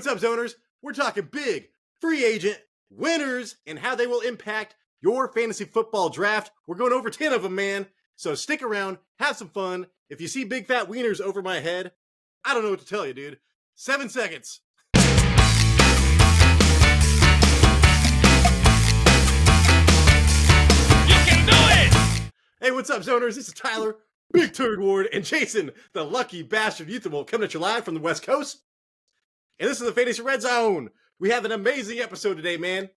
what's up, zoners? We're talking big, free agent, winners, and how they will impact your fantasy football draft. We're going over 10 of them, man. So stick around, have some fun. If you see big fat wieners over my head, I don't know what to tell you, dude. 7 seconds. You can do it! Hey, what's up, zoners? This is Tyler, Big Turd Ward, and Jason, the lucky bastard youthful, coming at you live from the West Coast. And this is the Fantasy Red Zone. We have an amazing episode today, man.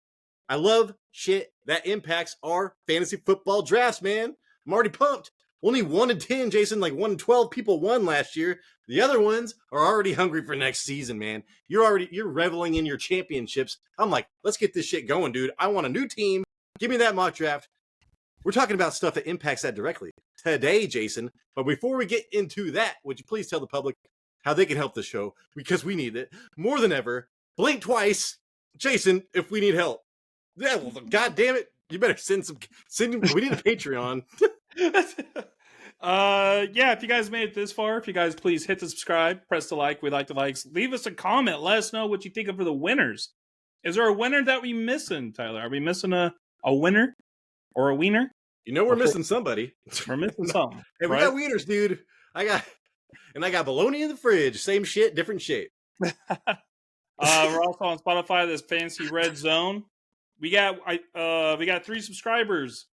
I love shit that impacts our fantasy football drafts, man. I'm already pumped. Only 1 in 10, Jason, like 1 in 12 people won last year. The other ones are already hungry for next season, man. You're reveling in your championships. I'm like, let's get this shit going, dude. I want a new team. Give me that mock draft. We're talking about stuff that impacts that directly today, Jason. But before we get into that, would you please tell the public how they can help the show? Because we need it more than ever. Blink twice, Jason, if we need help. Yeah, well, God damn it. You better send we need a Patreon. Yeah, if you guys made it this far, if you guys please hit the subscribe, press the like, we like the likes, leave us a comment, let us know what you think of the winners. Is there a winner that we missing, Tyler? Are we missing a winner or a wiener? You know we're missing somebody. We're missing something. Hey, we got wieners, dude. I got bologna in the fridge. Same shit, different shape. We're also on Spotify. This Fantasy Red Zone. We got 3 subscribers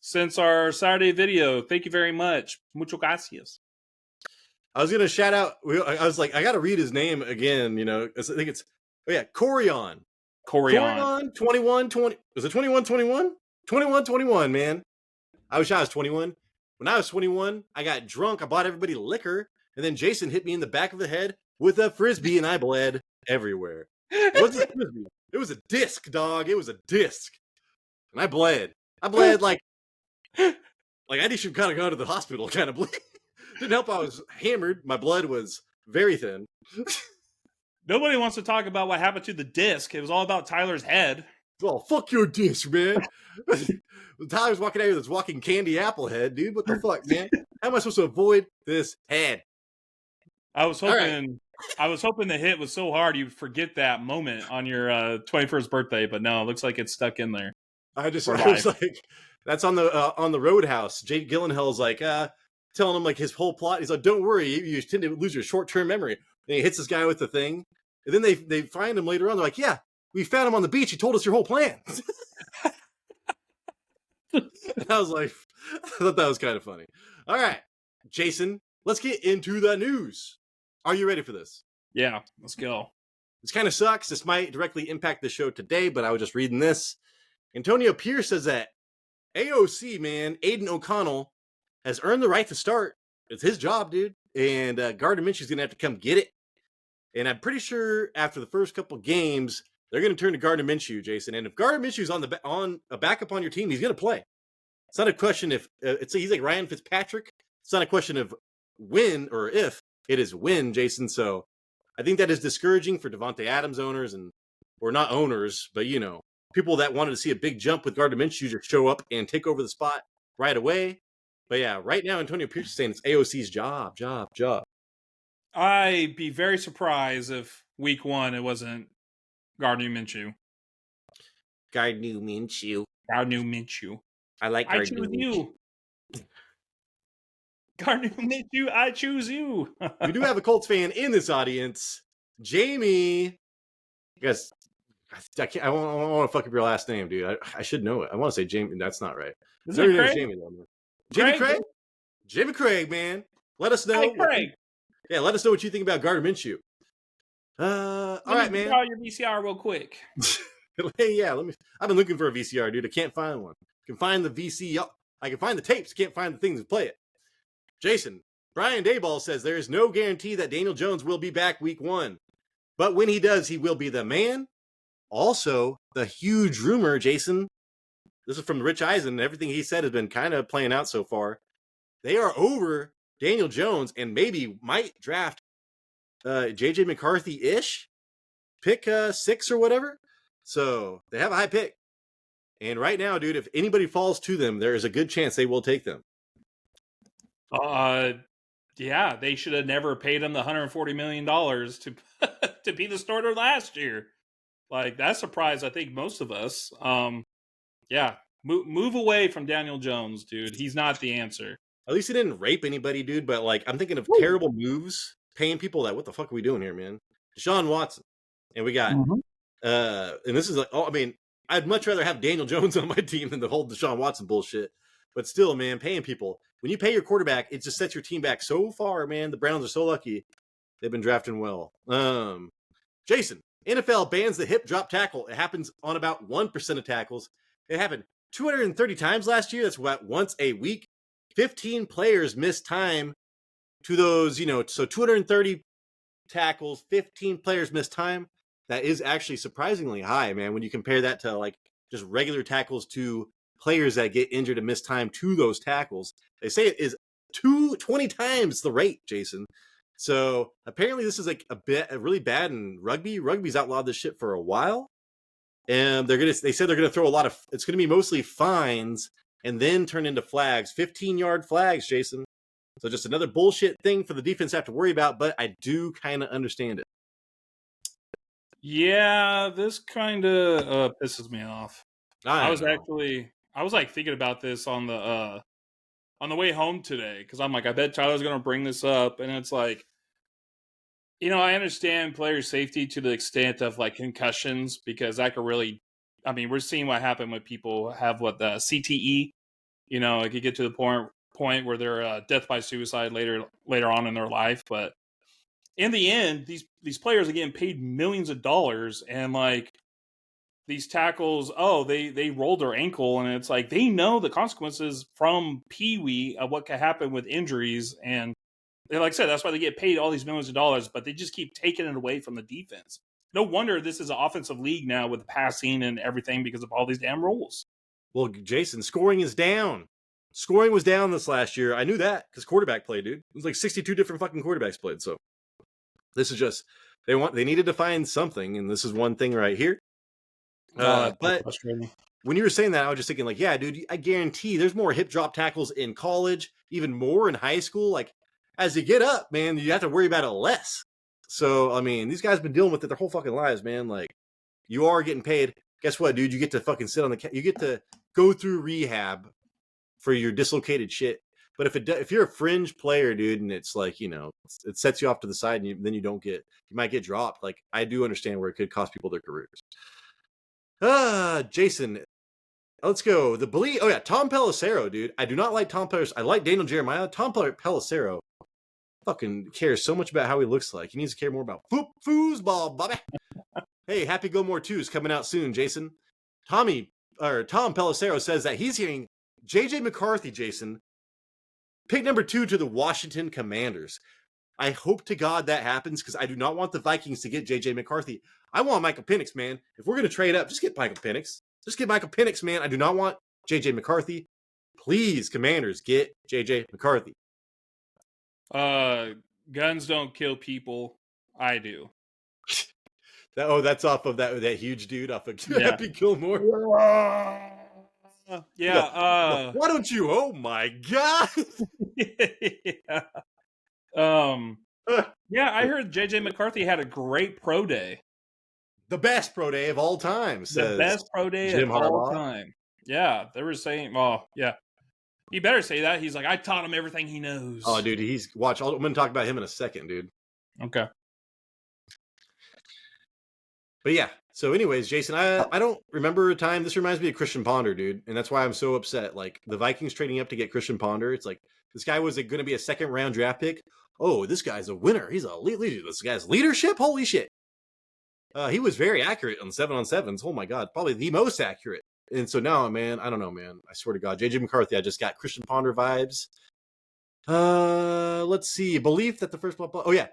since our Saturday video. Thank you very much. Mucho gracias. I was gonna shout out. I was like, I gotta read his name again. You know, I think it's Corion. 21, 20. Was it 21, 21? 21, 21, man. I wish I was 21. When I was 21, I got drunk. I bought everybody liquor, and then Jason hit me in the back of the head with a frisbee, and I bled everywhere. It wasn't a frisbee. It was a disc, dog. It was a disc, and I bled. like I should kind of go to the hospital. Kind of bleed. Didn't help. I was hammered. My blood was very thin. Nobody wants to talk about what happened to the disc. It was all about Tyler's head. Oh, fuck your disc, man. Tyler's walking out here with this walking candy apple head, dude. What the fuck, man? How am I supposed to avoid this head? I was hoping the hit was so hard you'd forget that moment on your 21st birthday, but no, it looks like it's stuck in there. I was like, that's on the Roadhouse. Jake Gyllenhaal's like telling him like his whole plot. He's like, don't worry, you tend to lose your short-term memory. And he hits this guy with the thing, and then they find him later on. They're like, yeah, we found him on the beach. He told us your whole plan. I was like, I thought that was kind of funny. All right, Jason, let's get into the news. Are you ready for this? Yeah, let's go. This kind of sucks. This might directly impact the show today, but I was just reading this. Antonio Pierce says that AOC, man, Aiden O'Connell, has earned the right to start. It's his job, dude. And Gardner Minshew's going to have to come get it. And I'm pretty sure after the first couple games, they're going to turn to Gardner Minshew, Jason. And if Gardner Minshew's on a backup on your team, he's going to play. It's not a question if he's like Ryan Fitzpatrick. It's not a question of when or if. It is when, Jason. So I think that is discouraging for Devontae Adams owners or not owners, but you know, people that wanted to see a big jump with Gardner Minshew to show up and take over the spot right away. But yeah, right now Antonio Pierce is saying it's AOC's job. I'd be very surprised if week 1 it wasn't Gardner Minshew. Gardner Minshew. I like Gardner. I choose you. Gardner Minshew, I choose you. We do have a Colts fan in this audience. Jamie. Guys, I don't want to fuck up your last name, dude. I should know it. I want to say Jamie. That's not right. Is it Craig? Jamie, though, man. Jamie Craig? Jamie Craig, man. Let us know. Hey, Craig. Let us know what you think about Gardner Minshew. All right, man. Call your VCR real quick. Hey, yeah. I've been looking for a VCR, dude. I can't find one. I can find the VCR. I can find the tapes. Can't find the things to play it. Jason, Brian Dayball says there is no guarantee that Daniel Jones will be back week 1. But when he does, he will be the man. Also, the huge rumor, Jason, this is from Rich Eisen. Everything he said has been kind of playing out so far. They are over Daniel Jones and maybe might draft J.J. McCarthy-ish, pick 6 or whatever. So they have a high pick. And right now, dude, if anybody falls to them, there is a good chance they will take them. Yeah, they should have never paid him the $140 million to to be the starter last year. Like, that surprised, I think, most of us. Yeah, move away from Daniel Jones, dude. He's not the answer. At least he didn't rape anybody, dude. But like, I'm thinking of Woo. terrible moves, paying people that what the fuck are we doing here, man? Deshaun Watson, and we got and this is like, oh, I mean, I'd much rather have Daniel Jones on my team than the whole Deshaun Watson bullshit. But still, man, paying people when you pay your quarterback, it just sets your team back so far, man. The Browns are so lucky; they've been drafting well. Jason, NFL bans the hip drop tackle. It happens on about 1% of tackles. It happened 230 times last year. That's about once a week. 15 players missed time to those, so 230 tackles, 15 players missed time. That is actually surprisingly high, man, when you compare that to like just regular tackles to players that get injured and miss time to those tackles. They say it is 20 times the rate, Jason. So apparently this is like a really bad in rugby. Rugby's outlawed this shit for a while. And they said they're gonna throw it's gonna be mostly fines and then turn into flags, 15-yard flags, Jason. So just another bullshit thing for the defense to have to worry about, but I do kind of understand it. Yeah, this kind of pisses me off. I was like thinking about this on the way home today, because I'm like, I bet Tyler's gonna bring this up, and it's like, I understand player safety to the extent of like concussions, because that could really, I mean, we're seeing what happened when people have the CTE. It could get to the point where they're death by suicide later on in their life. But in the end, these players are getting paid millions of dollars, and like these tackles, they rolled their ankle, and it's like they know the consequences from Pee-wee of what can happen with injuries, and like I said, that's why they get paid all these millions of dollars, but they just keep taking it away from the defense. No wonder this is an offensive league now with passing and everything because of all these damn rules. Well, Jason, scoring is down. Scoring was down this last year. I knew that because quarterback play, dude. It was like 62 different fucking quarterbacks played. So this is just they needed to find something, and this is one thing right here. But when you were saying that, I was just thinking, like, yeah, dude, I guarantee there's more hip drop tackles in college, even more in high school. Like, as you get up, man, you have to worry about it less. So, I mean, these guys have been dealing with it their whole fucking lives, man. Like, you are getting paid. Guess what, dude? You get to fucking sit on you get to go through rehab for your dislocated shit. But if you're a fringe player, dude, and it's like, it sets you off to the side, and then you might get dropped. Like, I do understand where it could cost people their careers. Jason, let's go. Tom Pelissero, dude. I do not like Tom Pelissero. I like Daniel Jeremiah. Tom Pelissero fucking cares so much about how he looks like. He needs to care more about foosball, Bobby. Hey, Happy Gilmore 2 is coming out soon, Jason. Tom Pelissero says that he's hearing JJ McCarthy, Jason, pick number 2 to the Washington Commanders. I hope to God that happens, because I do not want the Vikings to get JJ McCarthy. I want Michael Penix, man. If we're going to trade up, just get Michael Penix. Just get Michael Penix, man. I do not want JJ McCarthy. Please, Commanders, get JJ McCarthy. Guns don't kill people. I do. That's off of that huge dude off of Happy Gilmore. Yeah. Why don't you? Oh my God. Yeah. Yeah, I heard JJ McCarthy had a great pro day. The best pro day of all time, says the best pro day Jim of all Harbaugh. time. Yeah, they were saying, yeah. He better say that. He's like, I taught him everything he knows. Oh, dude, I'm going to talk about him in a second, dude. Okay. But yeah, so anyways, Jason, I don't remember a time. This reminds me of Christian Ponder, dude, and that's why I'm so upset. Like, the Vikings trading up to get Christian Ponder, it's like, this guy was going to be a second-round draft pick. Oh, this guy's a winner. He's a leader. This guy's leadership? Holy shit. He was very accurate on 7-on-7s. Oh my God, probably the most accurate. And so now, man, I don't know, man. I swear to God, JJ McCarthy, I just got Christian Ponder vibes. Let's see. Belief that the first Oh yeah.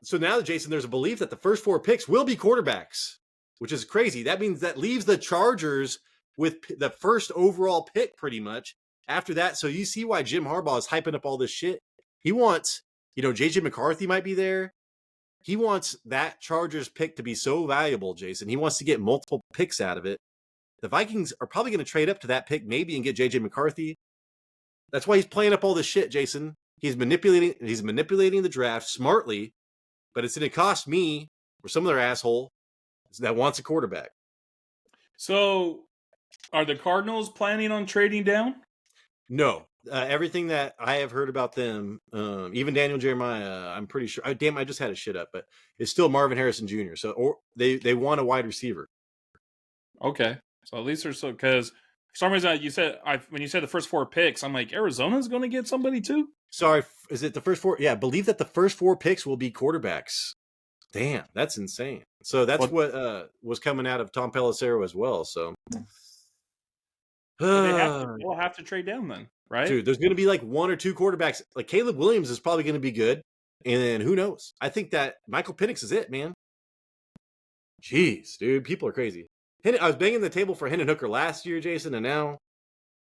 So now, Jason, there's a belief that the first 4 picks will be quarterbacks, which is crazy. That means that leaves the Chargers with the first overall pick pretty much. After that, so you see why Jim Harbaugh is hyping up all this shit. He wants, JJ McCarthy might be there. He wants that Chargers pick to be so valuable, Jason. He wants to get multiple picks out of it. The Vikings are probably going to trade up to that pick maybe and get JJ McCarthy. That's why he's playing up all this shit, Jason. He's manipulating the draft smartly, but it's going to cost me or some other asshole that wants a quarterback. So, are the Cardinals planning on trading down? No, everything that I have heard about them, even Daniel Jeremiah, I'm pretty sure. Damn, I just had a shit up, but it's still Marvin Harrison Jr. So, or they want a wide receiver. Okay, so at least there's because for some reason when you said the first 4 picks, I'm like Arizona's going to get somebody too. Sorry, is it the first 4? Yeah, I believe that the first 4 picks will be quarterbacks. Damn, that's insane. So that's what was coming out of Tom Pelissero as well. So. They'll have to trade down then, right? Dude, there's going to be like 1 or 2 quarterbacks. Like Caleb Williams is probably going to be good. And then who knows? I think that Michael Penix is it, man. Jeez, dude, people are crazy. I was banging the table for Hendon Hooker last year, Jason, and now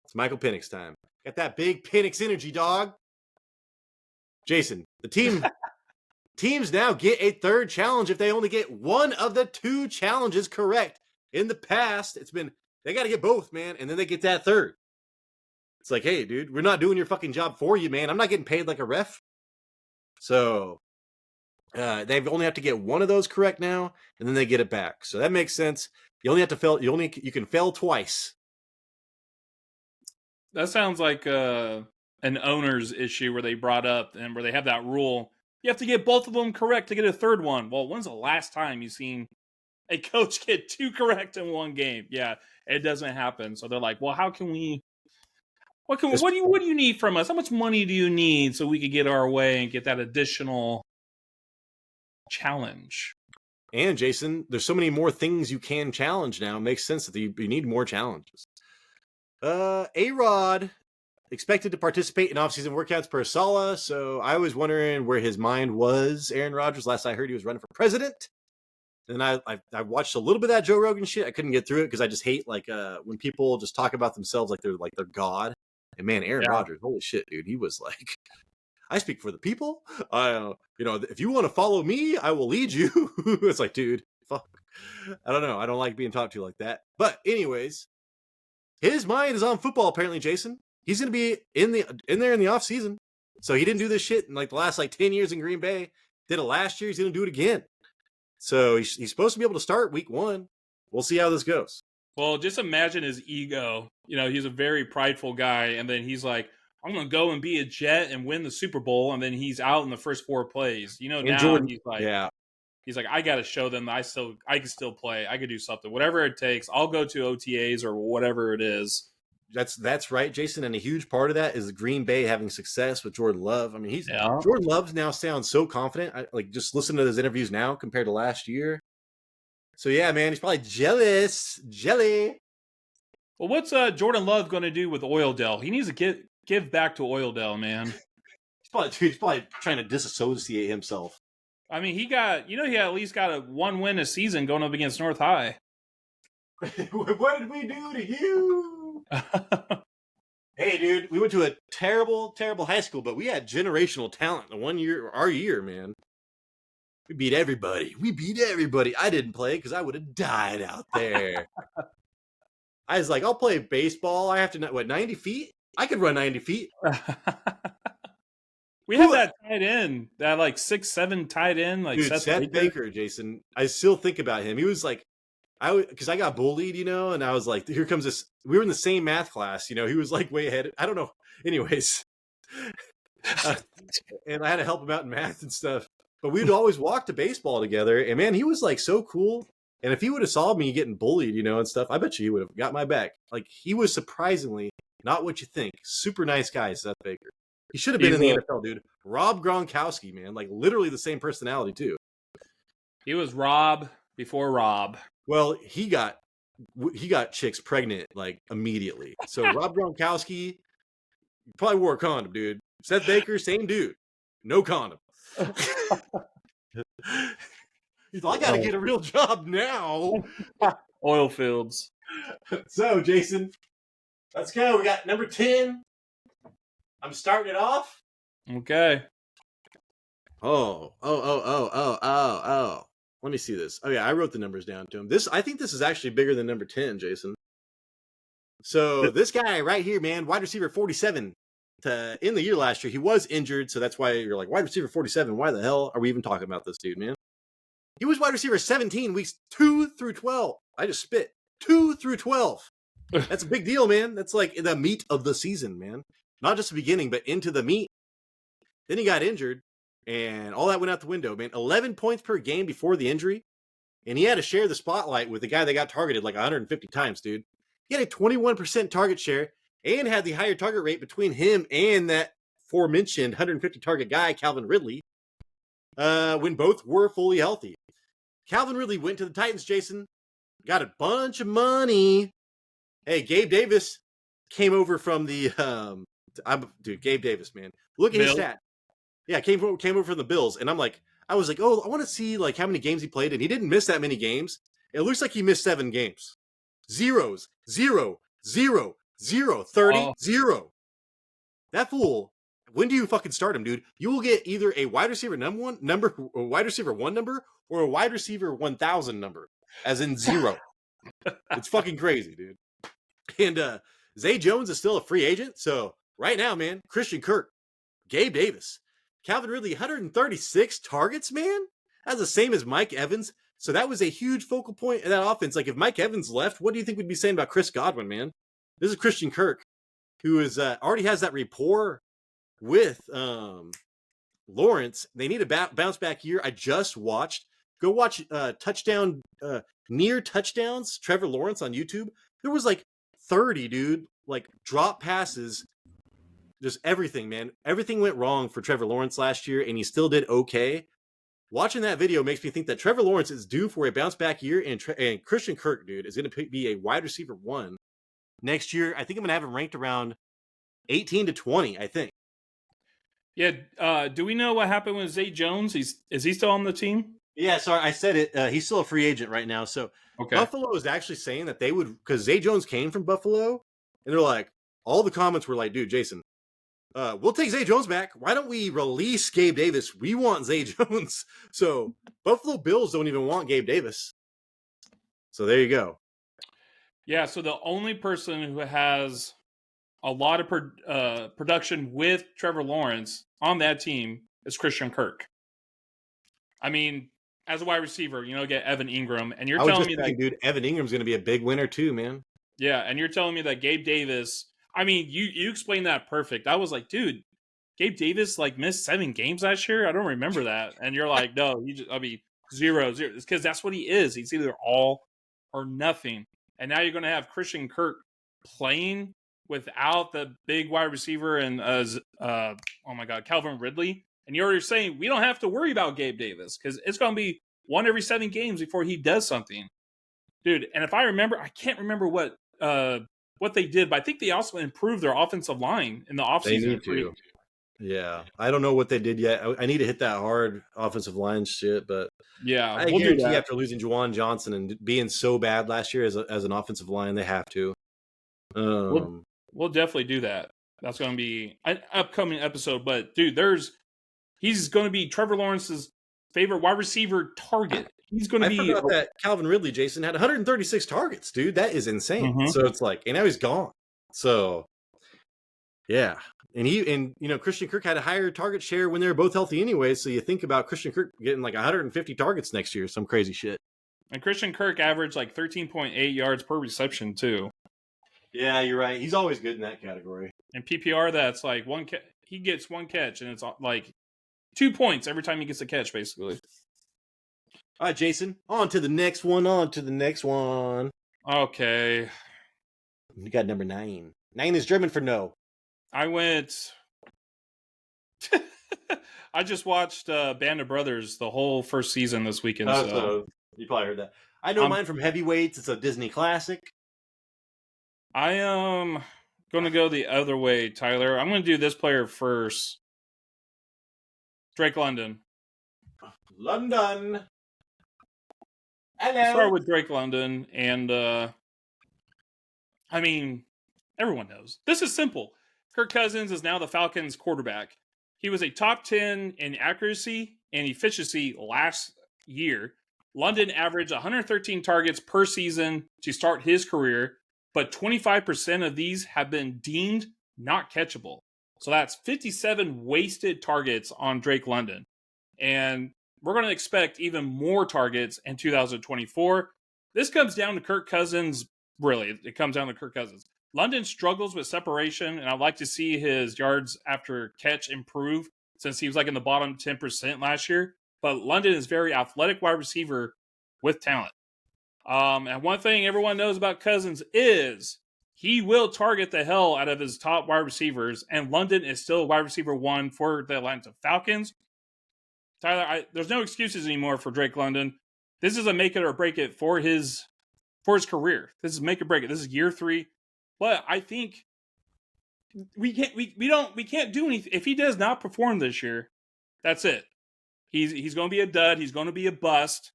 it's Michael Penix time. Got that big Penix energy, dog. Jason, the teams now get a 3rd challenge if they only get 1 of the 2 challenges correct. In the past, it's been they got to get both, man, and then they get that 3rd. It's like, hey, dude, we're not doing your fucking job for you, man. I'm not getting paid like a ref. So they only have to get 1 of those correct now, and then they get it back. So that makes sense. You only have to fail. You can fail twice. That sounds like an owner's issue where they brought up and where they have that rule. You have to get both of them correct to get a 3rd one. Well, when's the last time you've seen a coach get 2 correct in one game? Yeah, it doesn't happen. So they're like, well, how can we? What do you need from us? How much money do you need so we could get our way and get that additional challenge? And Jason, there's so many more things you can challenge now. It makes sense that you need more challenges. A-Rod expected to participate in offseason workouts per Sala, so I was wondering where his mind was. Aaron Rodgers, last I heard, he was running for president. And I watched a little bit of that Joe Rogan shit. I couldn't get through it because I just hate when people just talk about themselves like they're God. And man, Aaron Rodgers, holy shit, dude, he was like, I speak for the people. If you want to follow me, I will lead you. It's like, dude, fuck. I don't know. I don't like being talked to like that. But anyways, his mind is on football. Apparently, Jason, he's going to be in there in the off season. So he didn't do this shit in like the last 10 years in Green Bay. Did it last year. He's going to do it again. So he's supposed to be able to start week 1. We'll see how this goes. Well, just imagine his ego. He's a very prideful guy, and then he's like, I'm going to go and be a Jet and win the Super Bowl, and then he's out in the first 4 plays. Now Jordan, he's like, I got to show them I can still play. I can do something. Whatever it takes, I'll go to OTAs or whatever it is. That's right, Jason. And a huge part of that is Green Bay having success with Jordan Love. I mean, Jordan Love now sounds so confident. Just listen to his interviews now compared to last year. So yeah, man, he's probably jelly. Well, what's Jordan Love going to do with Oildale? He needs to give back to Oildale, man. He's probably trying to disassociate himself. I mean, he at least got a 1 win a season going up against North High. What did we do to you? Hey, dude, we went to a terrible, terrible high school, but we had generational talent our year, man. We beat everybody. I didn't play because I would have died out there. I was like, I'll play baseball. I have to, 90 feet? I could run 90 feet. We had that tight end, that 6'7" tight end, dude, Seth Baker, Jason. I still think about him. He was like, because I got bullied, and I was like, here comes this. We were in the same math class, he was like way ahead. I don't know. Anyways, and I had to help him out in math and stuff. But we'd always walk to baseball together, and man, he was so cool. And if he would have saw me getting bullied, and stuff, I bet you he would have got my back. He was surprisingly not what you think. Super nice guy, Seth Baker. He should have been in the NFL, dude. Rob Gronkowski, man, literally the same personality too. He was Rob before Rob. Well, he got chicks pregnant immediately. So Rob Gronkowski probably wore a condom, dude. Seth Baker, same dude, no condom. He's like, I gotta get a real job now. Oil fields. So, Jason, let's go. We got number 10. I'm starting it off. Okay. Oh. Let me see this. Oh yeah, I wrote the numbers down to him. I think this is actually bigger than number 10, Jason. So this guy right here, man, wide receiver 47. In the year last year, he was injured, so that's why you're like, wide receiver 47. Why the hell are we even talking about this dude, man? He was wide receiver 17 weeks 2 through 12. I just spit. 2 through 12. That's a big deal, man. That's like the meat of the season, man. Not just the beginning, but into the meat. Then he got injured, and all that went out the window, man. 11 points per game before the injury, and he had to share the spotlight with the guy that got targeted like 150 times, dude. He had a 21% target share and had the higher target rate between him and that aforementioned 150 target guy, Calvin Ridley, when both were fully healthy. Calvin Ridley went to the Titans, Jason, got a bunch of money. Hey, Gabe Davis came over from the Gabe Davis, man. Look at his stat. Yeah, came over from the Bills, and I was like, oh, I want to see like how many games he played, and he didn't miss that many games. It looks like he missed 7 games. Zeros, 0, 0, 0, 30, 0. That fool. When do you fucking start him, dude? You will get either a wide receiver a wide receiver 1 number, or a wide receiver 1,000 number, as in 0. It's fucking crazy, dude. And Zay Jones is still a free agent. So right now, man, Christian Kirk, Gabe Davis, Calvin Ridley, 136 targets, man. That's the same as Mike Evans. So that was a huge focal point in that offense. Like if Mike Evans left, what do you think we'd be saying about Chris Godwin, man? This is Christian Kirk, who is already has that rapport with Lawrence. They need a bounce back year. I just watched. Go watch near touchdowns. Trevor Lawrence on YouTube. There was like 30, dude, like drop passes, just everything, man. Everything went wrong for Trevor Lawrence last year, and he still did okay. Watching that video makes me think that Trevor Lawrence is due for a bounce back year, and Christian Kirk, dude, is going to be a wide receiver 1 next year. I think I'm going to have him ranked around 18 to 20, I think. Yeah. Do we know what happened with Zay Jones? Is he still on the team? Yeah, sorry, I said it. He's still a free agent right now. So okay. Buffalo is actually saying that they would, because Zay Jones came from Buffalo, and they're like, all the comments were like, dude, Jason, we'll take Zay Jones back. Why don't we release Gabe Davis? We want Zay Jones. So Buffalo Bills don't even want Gabe Davis. So there you go. Yeah, so the only person who has a lot of production with Trevor Lawrence on that team is Christian Kirk. I mean, as a wide receiver, get Evan Ingram, and you're telling me that, dude, Evan Ingram's going to be a big winner too, man. Yeah, and you're telling me that Gabe Davis. I mean, you explained that perfect. I was like, dude, Gabe Davis like missed 7 games last year. I don't remember that, and you're like, no, 0. It's because that's what he is. He's either all or nothing. And now you're going to have Christian Kirk playing without the big wide receiver and Calvin Ridley. And you're already saying we don't have to worry about Gabe Davis because it's going to be 1 every 7 games before he does something, dude. And if I remember, I can't remember what they did, but I think they also improved their offensive line in the offseason. They need to. Yeah, I don't know what they did yet. I need to hit that hard offensive line shit, but yeah, I guarantee after losing Juwan Johnson and being so bad last year as an offensive line, they have to. We'll definitely do that. That's going to be an upcoming episode. But dude, he's going to be Trevor Lawrence's favorite wide receiver target. He's going to be. I forgot that Calvin Ridley, Jason, had 136 targets, dude. That is insane. Mm-hmm. So it's like, and now he's gone. So yeah. And Christian Kirk had a higher target share when they were both healthy anyway. So you think about Christian Kirk getting like 150 targets next year, some crazy shit. And Christian Kirk averaged like 13.8 yards per reception too. Yeah, you're right. He's always good in that category. In PPR, that's like he gets 1 catch, and it's like 2 points every time he gets a catch, basically. All right, Jason, on to the next one. Okay. You got number 9. 9 is German for no. I just watched Band of Brothers the whole first season this weekend. So you probably heard that. I know mine from Heavyweights. It's a Disney classic. I am going to go the other way, Tyler. I'm going to do this player first. Drake London. Hello. I'll start with Drake London, and everyone knows. This is simple. Kirk Cousins is now the Falcons' quarterback. He was a top 10 in accuracy and efficiency last year. London averaged 113 targets per season to start his career, but 25% of these have been deemed not catchable. So that's 57 wasted targets on Drake London. And we're going to expect even more targets in 2024. This comes down to Kirk Cousins. Really, it comes down to Kirk Cousins. London struggles with separation, and I'd like to see his yards after catch improve since he was like in the bottom 10% last year. But London is very athletic wide receiver with talent. And one thing everyone knows about Cousins is he will target the hell out of his top wide receivers, and London is still wide receiver 1 for the Atlanta Falcons. Tyler, there's no excuses anymore for Drake London. This is a make it or break it for his career. This is make or break it. This is year 3. But I think we can't do anything if he does not perform this year. That's it. He's going to be a dud. He's going to be a bust.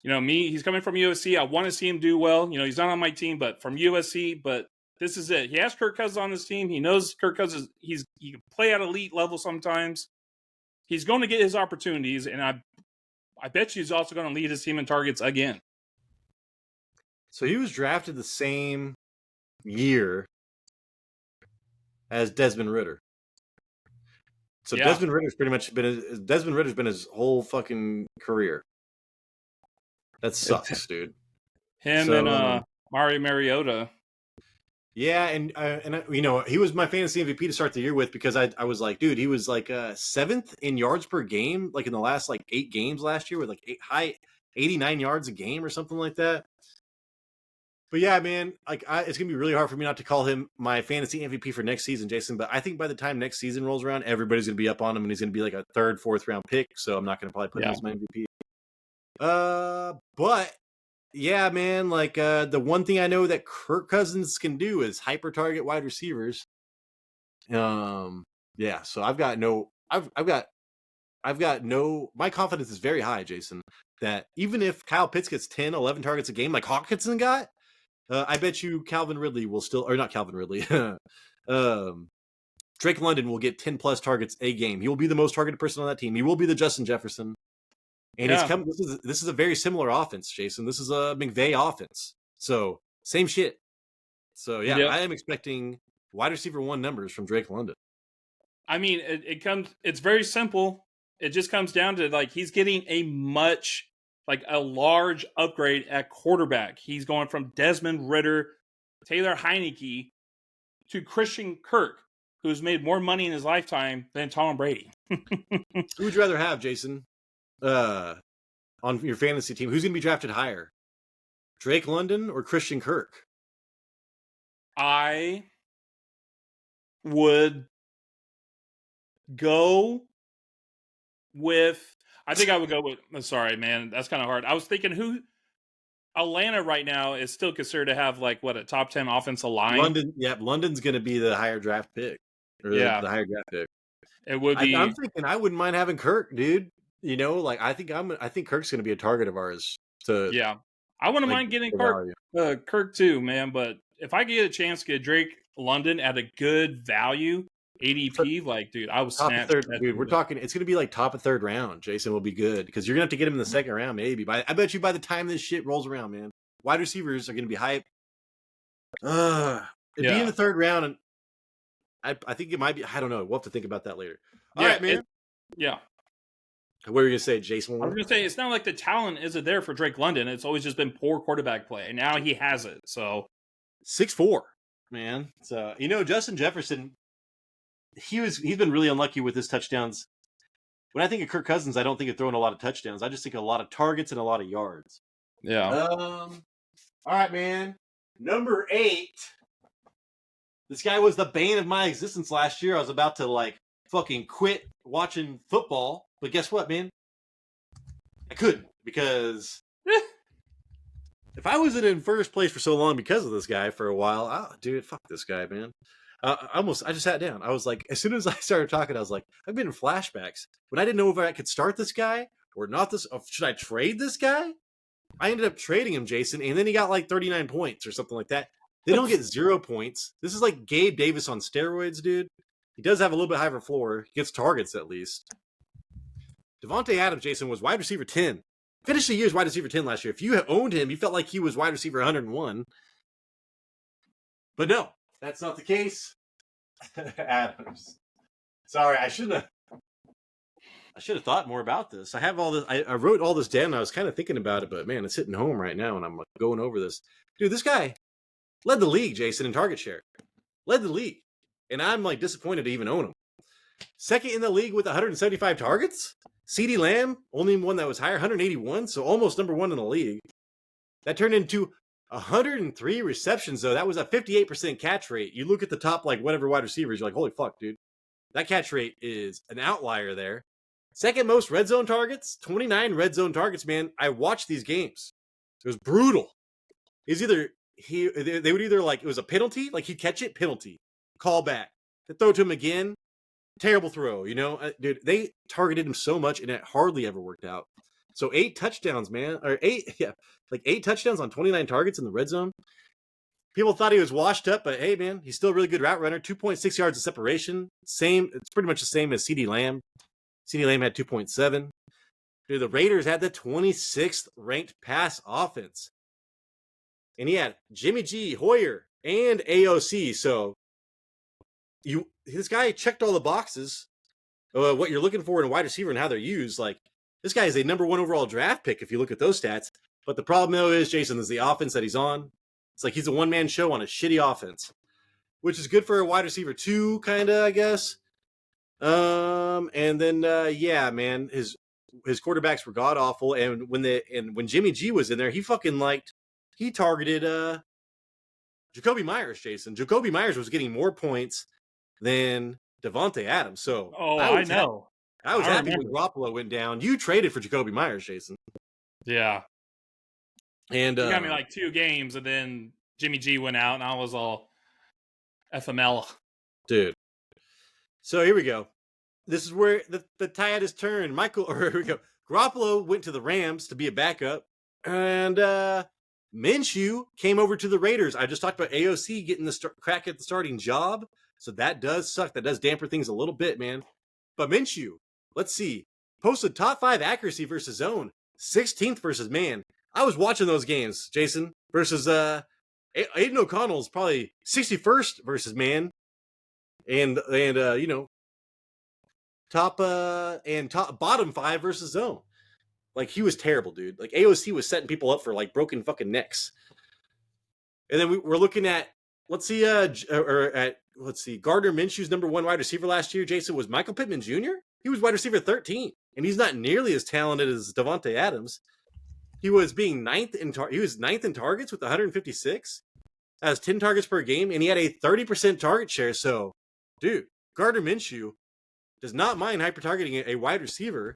He's coming from USC. I want to see him do well. He's not on my team, but from USC. But this is it. He has Kirk Cousins on his team. He knows Kirk Cousins. He can play at elite level sometimes. He's going to get his opportunities, and I bet you he's also going to lead his team in targets again. So he was drafted the same year as Desmond Ridder. So yeah. Desmond Ritter's been his whole fucking career. That sucks, dude. Him and Mario Mariota. Yeah, and he was my fantasy MVP to start the year with because I was like, dude, he was like 7th in yards per game, like in the last 8 games last year with high 89 yards a game or something like that. But yeah, man, it's gonna be really hard for me not to call him my fantasy MVP for next season, Jason. But I think by the time next season rolls around, everybody's gonna be up on him, and he's gonna be like a 3rd, 4th round pick. So I'm not gonna probably put him as my MVP. But yeah, man, the one thing I know that Kirk Cousins can do is hyper target wide receivers. Yeah. So I've got no. My confidence is very high, Jason. That even if Kyle Pitts gets 10, 11 targets a game like Hawkinson got. I bet you Calvin Ridley will still, or not Calvin Ridley. Drake London will get 10 plus targets a game. He will be the most targeted person on that team. He will be the Justin Jefferson. And he's coming. This is a very similar offense, Jason. This is a McVay offense. So same shit. So yeah, I am expecting wide receiver 1 numbers from Drake London. I mean, it's very simple. It just comes down to he's getting a large upgrade at quarterback. He's going from Desmond Ridder, Taylor Heineke, to Christian Kirk, who's made more money in his lifetime than Tom Brady. Who would you rather have, Jason, on your fantasy team? Who's going to be drafted higher, Drake London or Christian Kirk? I would go with... I think I would go with... Sorry, man. That's kind of hard. I was thinking who... Atlanta right now is still considered to have a top 10 offensive line. London's going to be the higher draft pick. The higher draft pick. It would be... I'm thinking I wouldn't mind having Kirk, dude. I think Kirk's going to be a target of ours. I wouldn't mind getting Kirk too, man. But if I get a chance to get Drake London at a good value, ADP, dude, I was snap. Dude, we're talking. It's gonna be top of 3rd round. Jason will be good because you're gonna have to get him in the 2nd round, maybe. But I bet you by the time this shit rolls around, man, wide receivers are gonna be hype. It'd be in the 3rd round, and I think it might be. I don't know. We'll have to think about that later. All right, man. What were you gonna say, Jason? I was gonna say it's not like the talent isn't there for Drake London. It's always just been poor quarterback play, and now he has it. So 6'4", man. So Justin Jefferson. He's been really unlucky with his touchdowns. When I think of Kirk Cousins, I don't think of throwing a lot of touchdowns. I just think of a lot of targets and a lot of yards. Yeah. All right, man. Number 8. This guy was the bane of my existence last year. I was about to fucking quit watching football, but guess what, man? I couldn't because if I wasn't in first place for so long because of this guy for a while, dude, fuck this guy, man. I just sat down. I was like, as soon as I started talking, I was like, I've been in flashbacks. When I didn't know if I could start this guy or not should I trade this guy? I ended up trading him, Jason, and then he got 39 points or something like that. They don't get 0 points. This is like Gabe Davis on steroids, dude. He does have a little bit higher floor. He gets targets at least. Devontae Adams, Jason, was wide receiver 10. Finished the year as wide receiver 10 last year. If you owned him, you felt like he was wide receiver 101. But no. That's not the case. Adams. Sorry, I shouldn't have. I should have thought more about this. I have all this. I wrote all this down. And I was kind of thinking about it, but man, it's hitting home right now, and I'm like going over this. Dude, this guy led the league, Jason, in target share. Led the league, and I'm like disappointed to even own him. Second in the league with 175 targets. CeeDee Lamb, only one that was higher, 181, so almost number one in the league. That turned into 103 receptions, though. That was a 58% catch rate. You look at the top, like, whatever wide receivers, you're like, holy fuck, dude. That catch rate is an outlier there. Second most red zone targets, 29 red zone targets, man. I watched these games. It was brutal. They would either, like, it was a penalty, like he'd catch it, penalty, call back. They throw it to him again, terrible throw, you know? Dude, they targeted him so much, and it hardly ever worked out. So 8 touchdowns, man. Or 8 touchdowns on 29 targets in the red zone. People thought he was washed up, but hey, man, he's still a really good route runner. 2.6 yards of separation. It's pretty much the same as CeeDee Lamb. CeeDee Lamb had 2.7. Dude, the Raiders had the 26th ranked pass offense. And he had Jimmy G, Hoyer, and AOC. So this guy checked all the boxes. What you're looking for in a wide receiver and how they're used. Like, this guy is a number 1 overall draft pick if you look at those stats. But the problem, though, is, Jason, is the offense that he's on. It's like he's a one-man show on a shitty offense, which is good for a wide receiver too, kind of, I guess. And then, yeah, man, his quarterbacks were god awful. And when Jimmy G was in there, he targeted Jacoby Myers, Jason. Jacoby Myers was getting more points than Devontae Adams. So I know. I was happy when Garoppolo went down. You traded for Jacoby Myers, Jason. Yeah. And you got me like 2 games, and then Jimmy G went out, and I was all FML. Dude. So here we go. This is where the tide has turned. Here we go. Garoppolo went to the Rams to be a backup, and Minshew came over to the Raiders. I just talked about AOC getting the crack at the starting job, so that does suck. That does damper things a little bit, man. But Minshew, let's see, posted top 5 accuracy versus zone, 16th versus man. I was watching those games, Jason, versus Aiden O'Connell's probably 61st versus man, and you know, top bottom 5 versus zone. Like, he was terrible, dude. Like, AOC was setting people up for like broken fucking necks. And then we're looking at let's see Gardner Minshew's number 1 wide receiver last year, Jason, was Michael Pittman Jr. He was wide receiver 13, and he's not nearly as talented as Devontae Adams. He was being ninth in targets with 156. That was 10 targets per game, and he had a 30% target share. So, dude, Gardner Minshew does not mind hyper targeting a wide receiver.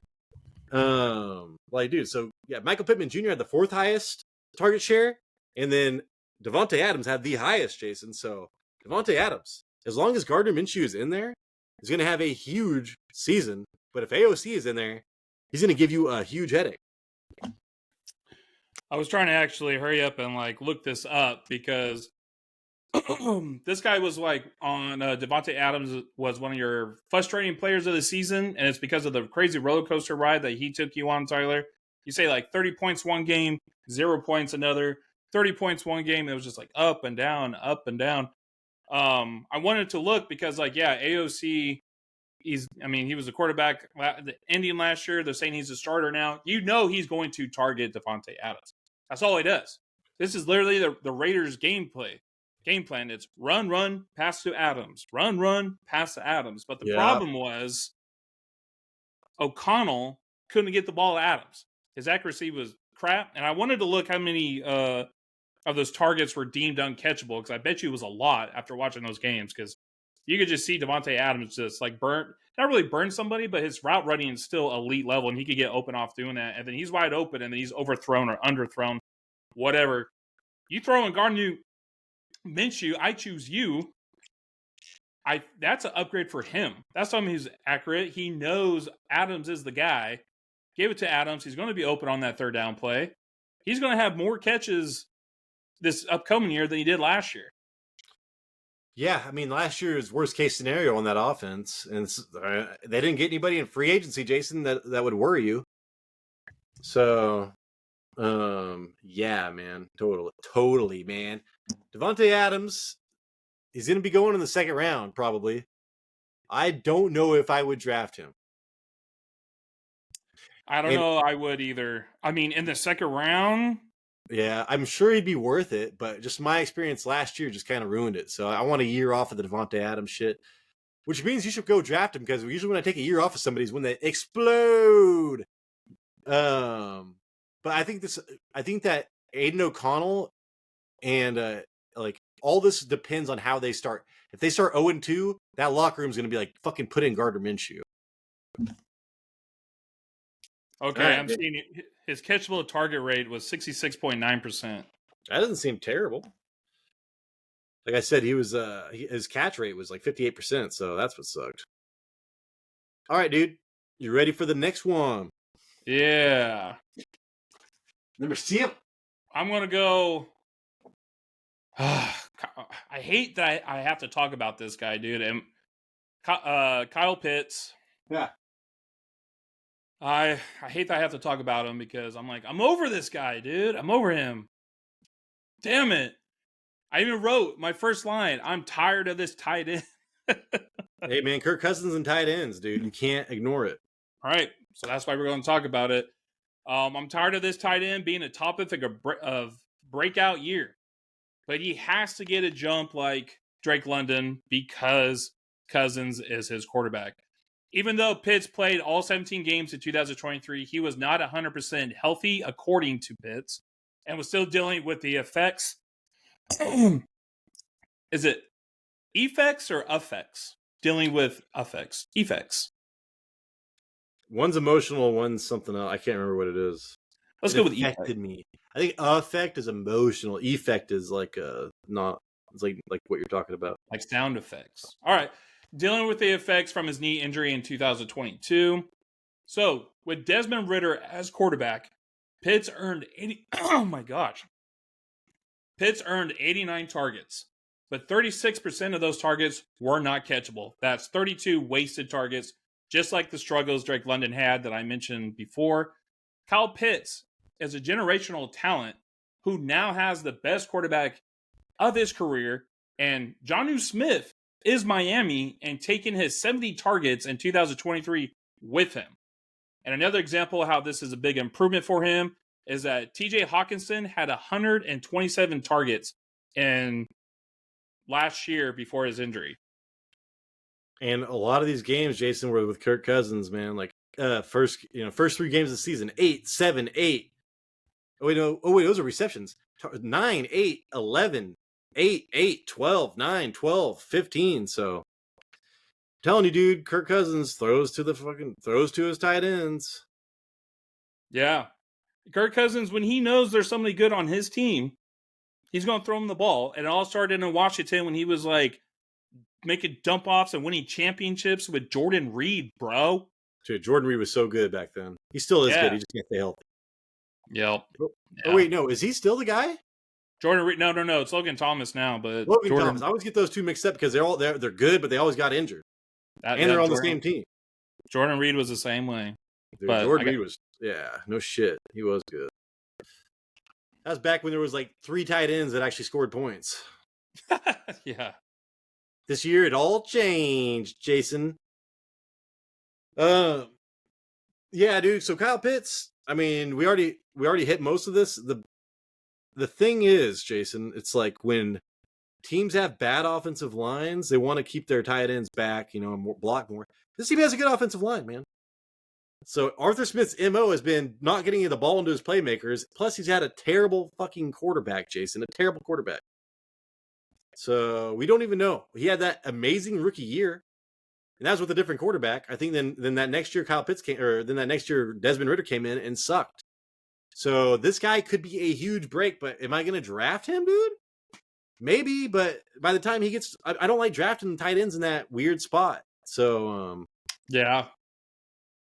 Dude, so yeah, Michael Pittman Jr. had the 4th highest target share, and then Devontae Adams had the highest, Jason. So Devontae Adams, as long as Gardner Minshew is in there, is going to have a huge season. But if AOC is in there, he's going to give you a huge headache. I was trying to actually hurry up and like look this up because this guy was like on Devontae Adams was one of your frustrating players of the season, and it's because of the crazy roller coaster ride that he took you on, Tyler. You say like 30 points one game, 0 points another, 30 points one game. It was just like up and down, up and down. I wanted to look because like, yeah, AOC, he was a quarterback ending last year. They're saying he's a starter now. You know he's going to target Devontae Adams. That's all he does. This is literally the Raiders' game plan. It's run, pass to Adams. Run, pass to Adams. But the problem was O'Connell couldn't get the ball to Adams. His accuracy was crap. And I wanted to look how many of those targets were deemed uncatchable, because I bet you it was a lot after watching those games, because you could just see Devontae Adams just like not really burn somebody, but his route running is still elite level, and he could get open off doing that. And then he's wide open, and then he's overthrown or underthrown, whatever. You throw in Gardner Minshew, I choose you. That's an upgrade for him. That's something who's accurate. He knows Adams is the guy. Gave it to Adams. He's going to be open on that 3rd down play. He's going to have more catches this upcoming year than he did last year. Yeah, I mean, last year's worst case scenario on that offense, and they didn't get anybody in free agency, Jason, that would worry you. So, yeah, man, totally, man. Devontae Adams, he's going to be going in the 2nd round, probably. I don't know if I would draft him. I don't know. I would either. I mean, in the second round. Yeah, I'm sure he'd be worth it, but just my experience last year just kind of ruined it. So I want a year off of the Devontae Adams shit, which means you should go draft him because usually when I take a year off of somebody is when they explode. But I think that Aiden O'Connell and like all this depends on how they start. If they start 0-2, that locker room's gonna be like fucking put in Gardner Minshew. Okay, Right, I'm seeing his catchable target rate was 66.9%. That doesn't seem terrible. Like I said, his catch rate was like 58%, so that's what sucked. All right, dude, you ready for the next one? Yeah. Number 7. I'm gonna go. I hate that I have to talk about this guy, dude. And Kyle Pitts. Yeah. I hate that I have to talk about him because I'm over this guy, dude. I'm over him. Damn it. I even wrote my first line. I'm tired of this tight end. Hey, man, Kirk Cousins and tight ends, dude. You can't ignore it. All right. So that's why we're going to talk about it. I'm tired of this tight end being a topic of breakout year. But he has to get a jump like Drake London because Cousins is his quarterback. Even though Pitts played all 17 games in 2023, he was not 100% healthy, according to Pitts, and was still dealing with the effects. Is it effects or affects? Dealing with effects. One's emotional, one's something else. I can't remember what it is. Let's go with affected effect. me. I think affect is emotional. Effect is like not. It's like what you're talking about. Like sound effects. All right. Dealing with the effects from his knee injury in 2022. So, with Desmond Ridder as quarterback, Pitts earned 80. Oh my gosh. Pitts earned 89 targets, but 36% of those targets were not catchable. That's 32 wasted targets, just like the struggles Drake London had that I mentioned before. Kyle Pitts is a generational talent who now has the best quarterback of his career, and Jonnu Smith is Miami and taking his 70 targets in 2023 with him. And another example of how this is a big improvement for him is that TJ Hawkinson had 127 targets in last year before his injury. And a lot of these games, Jason, were with Kirk Cousins, man. Like first 3 games of the season, 8, 7, 8. Oh wait, those are receptions. 9, 8, 11, 8, 8, 12, 9, 12, 15. So I'm telling you, dude, Kirk Cousins throws to his tight ends. Yeah. Kirk Cousins, when he knows there's somebody good on his team, he's going to throw him the ball. And it all started in Washington when he was like making dump offs and winning championships with Jordan Reed, bro. Dude, Jordan Reed was so good back then. He still is good. He just can't stay healthy. Yep. Oh wait, no, is he still the guy? Jordan Reed? No. It's Logan Thomas now, but Logan Thomas. I always get those two mixed up because they're good, but they always got injured, and they're on the same team. Jordan Reed was the same way. Dude, Jordan Reed was no shit. He was good. That was back when there was like 3 tight ends that actually scored points. Yeah. This year it all changed, Jason. Yeah, dude. So Kyle Pitts. I mean, we already hit most of this. The thing is, Jason, it's like when teams have bad offensive lines, they want to keep their tight ends back, and block more. This team has a good offensive line, man. So Arthur Smith's MO has been not getting the ball into his playmakers. Plus, he's had a terrible fucking quarterback, Jason. A terrible quarterback. So we don't even know. He had that amazing rookie year, and that was with a different quarterback. I think then that next year Kyle Pitts came, or then that next year Desmond Ridder came in and sucked. So this guy could be a huge break, but am I going to draft him, dude? Maybe, but by the time he gets, I don't like drafting tight ends in that weird spot. So, yeah,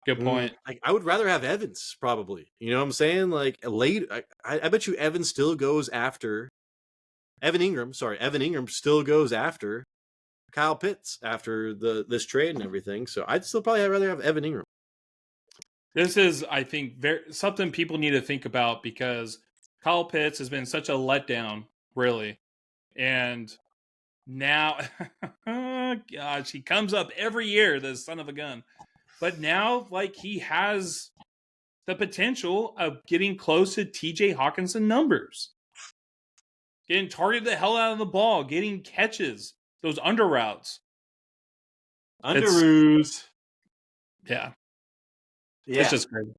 good point. I would rather have Evans, probably. You know what I'm saying? Like late, I bet you Evans still goes after Evan Ingram. Sorry, Evan Ingram still goes after Kyle Pitts after this trade and everything. So I'd still probably rather have Evan Ingram. This is, I think, something people need to think about because Kyle Pitts has been such a letdown, really. And now, gosh, he comes up every year, this son of a gun. But now, like, he has the potential of getting close to TJ Hawkinson numbers. Getting targeted the hell out of the ball, getting catches, those under routes. Underoos. Yeah. Yeah. It's just crazy.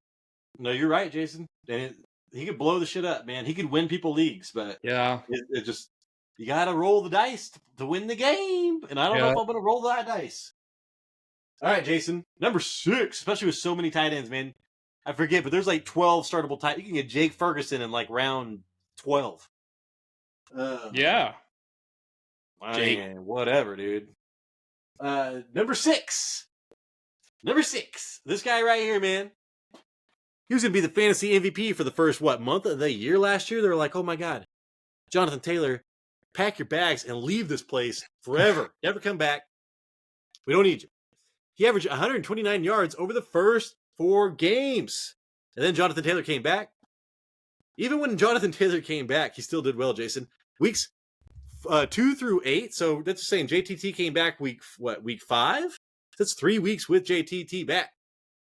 No, you're right, Jason. And he could blow the shit up, man. He could win people leagues, but Yeah. it just, you got to roll the dice to win the game. And I don't know if I'm going to roll that dice. All right, Jason. Number 6, especially with so many tight ends, man. I forget, but there's like 12 startable tight. You can get Jake Ferguson in like round 12. Yeah. Man, whatever, dude. Number 6. Number 6. This guy right here, man. He was going to be the fantasy MVP for the first, month of the year last year? They were like, oh my God, Jonathan Taylor, pack your bags and leave this place forever. Never come back. We don't need you. He averaged 129 yards over the first 4 games. And then Jonathan Taylor came back. Even when Jonathan Taylor came back, he still did well, Jason. Weeks 2 through 8. So that's saying JTT came back week 5? That's 3 weeks with JTT back.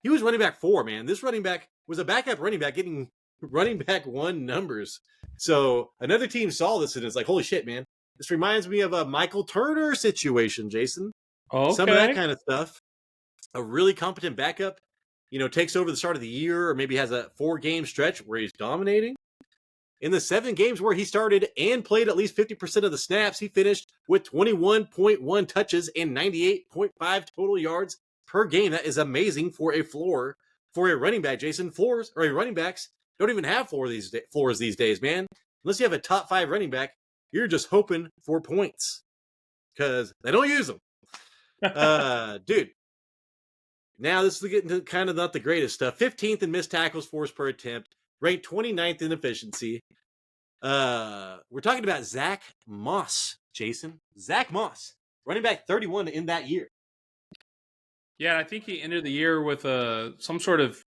He was running back 4, man. This running back was a backup running back getting running back 1 numbers. So another team saw this and it's like, holy shit, man. This reminds me of a Michael Turner situation, Jason. Okay. Some of that kind of stuff. A really competent backup, takes over the start of the year or maybe has a 4-game stretch where he's dominating. In the 7 games where he started and played at least 50% of the snaps, he finished with 21.1 touches and 98.5 total yards per game. That is amazing for a floor for a running back, Jason. Floors or running backs don't even have floors these days, man. Unless you have a top 5 running back, you're just hoping for points because they don't use them. Dude. Now this is getting to kind of not the greatest stuff. 15th in missed tackles forced per attempt, ranked 29th in efficiency. We're talking about Zach Moss, Jason. Zach Moss, running back 31 in that year. Yeah, I think he ended the year with some sort of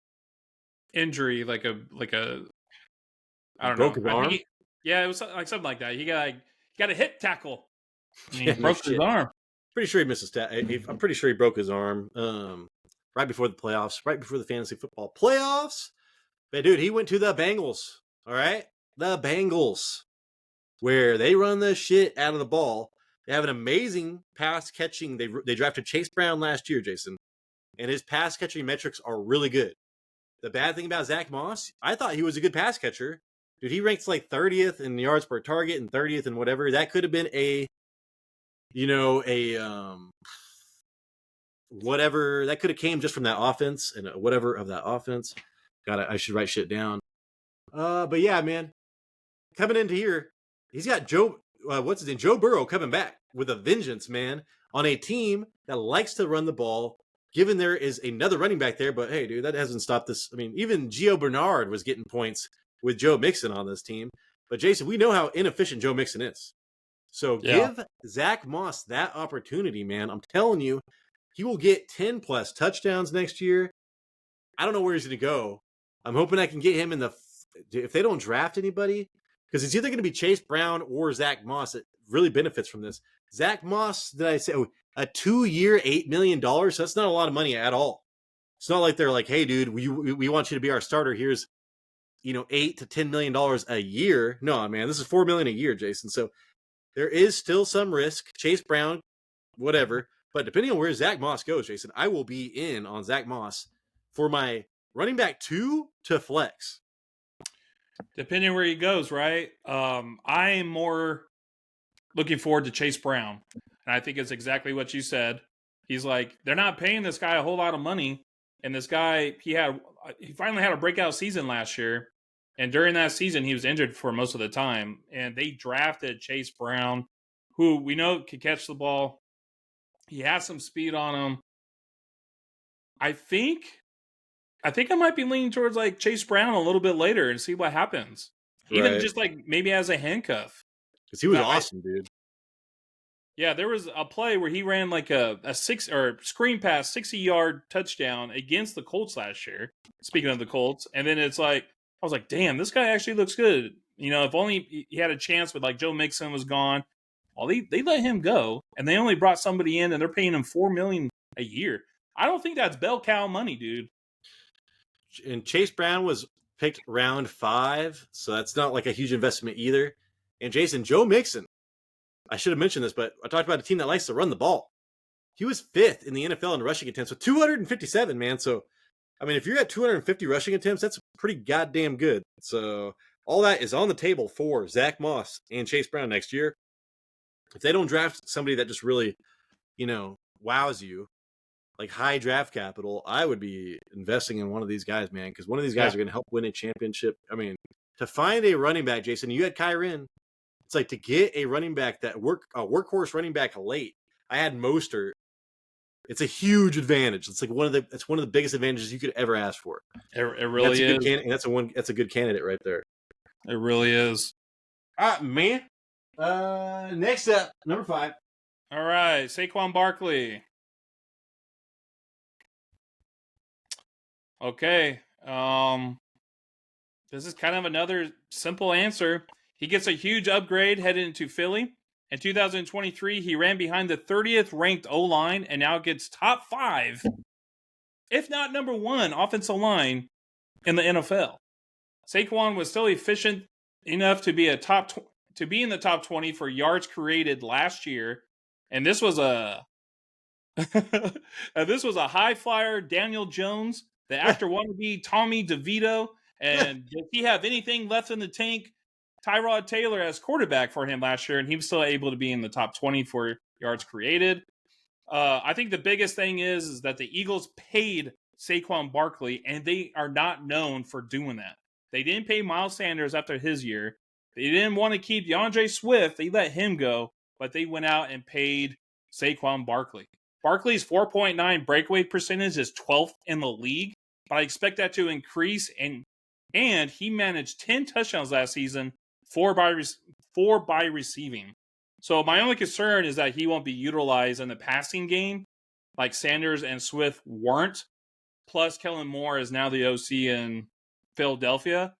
injury, like a I don't broke know. His arm? It was like something like that. He got a hip tackle. And Yeah, he broke his arm. Pretty sure he missed I'm pretty sure he broke his arm. Right before the playoffs, right before the fantasy football playoffs. But dude, he went to the Bengals. All right, the Bengals, where they run the shit out of the ball. They have an amazing pass catching. They drafted Chase Brown last year, Jason, and his pass catching metrics are really good. The bad thing about Zach Moss, I thought he was a good pass catcher. Dude, he ranks like 30th in yards per target and 30th in whatever. That could have been whatever. That could have came just from that offense and whatever of that offense. I should write shit down. But yeah, man, coming into here, he's got Joe Burrow coming back with a vengeance, man, on a team that likes to run the ball. Given there is another running back there, but hey, dude, that hasn't stopped this. I mean, even Gio Bernard was getting points with Joe Mixon on this team. But Jason, we know how inefficient Joe Mixon is. So give Zach Moss that opportunity, man. I'm telling you, he will get 10 plus touchdowns next year. I don't know where he's going to go. I'm hoping I can get him if they don't draft anybody, because it's either going to be Chase Brown or Zach Moss that really benefits from this. Zach Moss, did I say, a 2-year, $8 million? So that's not a lot of money at all. It's not like they're like, hey, dude, we want you to be our starter. Here's, $8 to $10 million a year. No, man, this is $4 million a year, Jason. So there is still some risk. Chase Brown, whatever. But depending on where Zach Moss goes, Jason, I will be in on Zach Moss for my running back 2 to flex. Depending where he goes, right? I am more looking forward to Chase Brown. And I think it's exactly what you said. He's like, they're not paying this guy a whole lot of money. And this guy, he finally had a breakout season last year. And during that season, he was injured for most of the time. And they drafted Chase Brown, who we know can catch the ball. He has some speed on him. I think I might be leaning towards like Chase Brown a little bit later and see what happens. Even just like maybe as a handcuff. Because he was awesome, dude. Yeah, there was a play where he ran like a screen pass, 60-yard touchdown against the Colts last year. Speaking of the Colts. And then it's like, I was like, damn, this guy actually looks good. If only he had a chance with like Joe Mixon was gone. Well, they let him go, and they only brought somebody in, and they're paying him $4 million a year. I don't think that's bell cow money, dude. And Chase Brown was picked round 5, so that's not like a huge investment either. And Jason, Joe Mixon, I should have mentioned this, but I talked about a team that likes to run the ball. He was 5th in the NFL in rushing attempts with 257, man. So, I mean, if you're at 250 rushing attempts, that's pretty goddamn good. So, all that is on the table for Zach Moss and Chase Brown next year. If they don't draft somebody that just really, wows you, like high draft capital, I would be investing in one of these guys, man, because one of these guys are going to help win a championship. I mean, to find a running back, Jason, you had Kyren. It's like to get a running back a workhorse running back late. I had Mostert. It's a huge advantage. It's like one of the biggest advantages you could ever ask for. It really is. And that's a good candidate right there. It really is. All right, man. Next up, number 5. All right, Saquon Barkley. Okay. This is kind of another simple answer. He gets a huge upgrade headed into Philly. In 2023, he ran behind the 30th ranked O-line and now gets top 5, if not number 1, offensive line in the NFL. Saquon was still efficient enough to be in the top 20 for yards created last year, and this was a high flyer Daniel Jones, the actor wannabe Tommy DeVito, and does he have anything left in the tank? Tyrod Taylor as quarterback for him last year, and he was still able to be in the top 20 for yards created. I think the biggest thing is that the Eagles paid Saquon Barkley, and they are not known for doing that. They didn't pay Miles Sanders after his year. They didn't want to keep DeAndre Swift. They let him go, but they went out and paid Saquon Barkley. Barkley's 4.9 breakaway percentage is 12th in the league, but I expect that to increase, and he managed 10 touchdowns last season, 4 by receiving. So my only concern is that he won't be utilized in the passing game like Sanders and Swift weren't. Plus, Kellen Moore is now the OC in Philadelphia.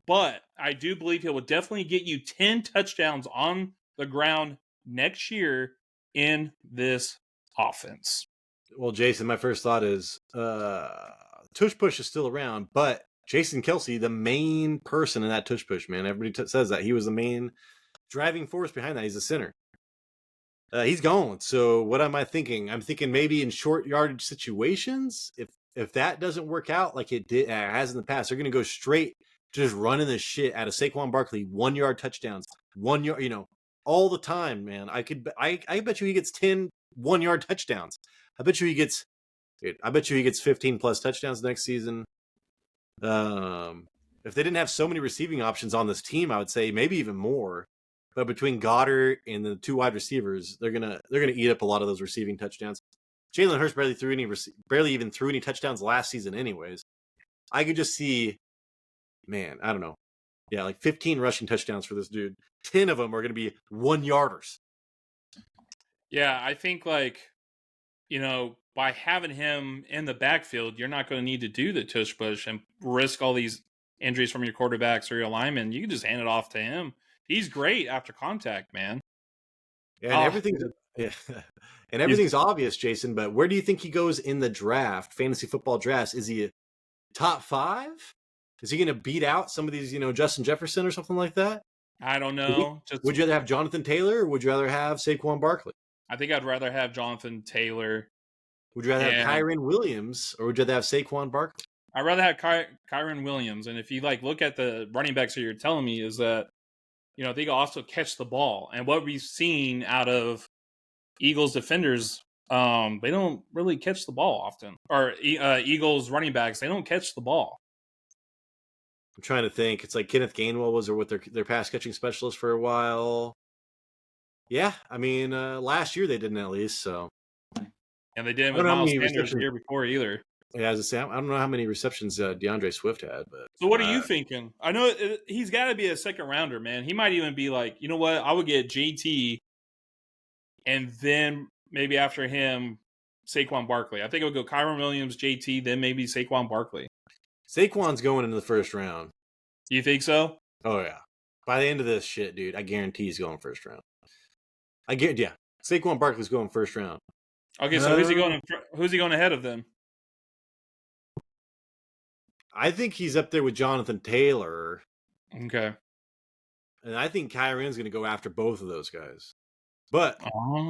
But I do believe he will definitely get you 10 touchdowns on the ground next year in this offense. Well, Jason, my first thought is tush push is still around, but Jason Kelsey, the main person in that tush push, man. Everybody says that. He was the main driving force behind that. He's a center. He's gone. So what am I thinking? I'm thinking maybe in short yardage situations, if that doesn't work out like it has in the past, they're going to go straight to just running the shit out of Saquon Barkley, 1 yard touchdowns, 1 yard, all the time, man. I bet you he gets 10 1 yard touchdowns. I bet you he gets 15 plus touchdowns next season. If they didn't have so many receiving options on this team, I would say maybe even more. But between Goddard and the 2 wide receivers, they're gonna eat up a lot of those receiving touchdowns. Jalen Hurts barely even threw any touchdowns last season, anyways. I could just see, man, I don't know, like 15 rushing touchdowns for this dude. 10 of them are gonna be 1 yarders. Yeah, I think by having him in the backfield, you're not going to need to do the tush push and risk all these injuries from your quarterbacks or your linemen. You can just hand it off to him. He's great after contact, man. Yeah, and everything's obvious, Jason, but where do you think he goes in the draft, fantasy football drafts? Is he a top 5? Is he going to beat out some of these, Justin Jefferson or something like that? I don't know. Would you rather have Jonathan Taylor or would you rather have Saquon Barkley? I think I'd rather have Jonathan Taylor. Would you rather have Kyren Williams or would you rather have Saquon Barkley? I'd rather have Kyren Williams. And if you look at the running backs that you're telling me is that, they can also catch the ball. And what we've seen out of Eagles defenders, they don't really catch the ball often. Or Eagles running backs, they don't catch the ball. I'm trying to think. It's like Kenneth Gainwell was with their pass catching specialist for a while. Yeah, I mean, last year they didn't at least, so. And they didn't with Miles Sanders the year before either. Yeah, as I say, I don't know how many receptions DeAndre Swift had, but. So what are you thinking? I know he's got to be a second rounder, man. He might even be like, you know what? I would get JT, and then maybe after him, Saquon Barkley. I think it would go Kyren Williams, JT, then maybe Saquon Barkley. Saquon's going into the first round. You think so? Oh yeah. By the end of this shit, dude, I guarantee he's going first round. Yeah. Saquon Barkley's going first round. Okay, so who's he going ahead of then? I think he's up there with Jonathan Taylor, Okay. and I think Kyren's going to go after both of those guys. But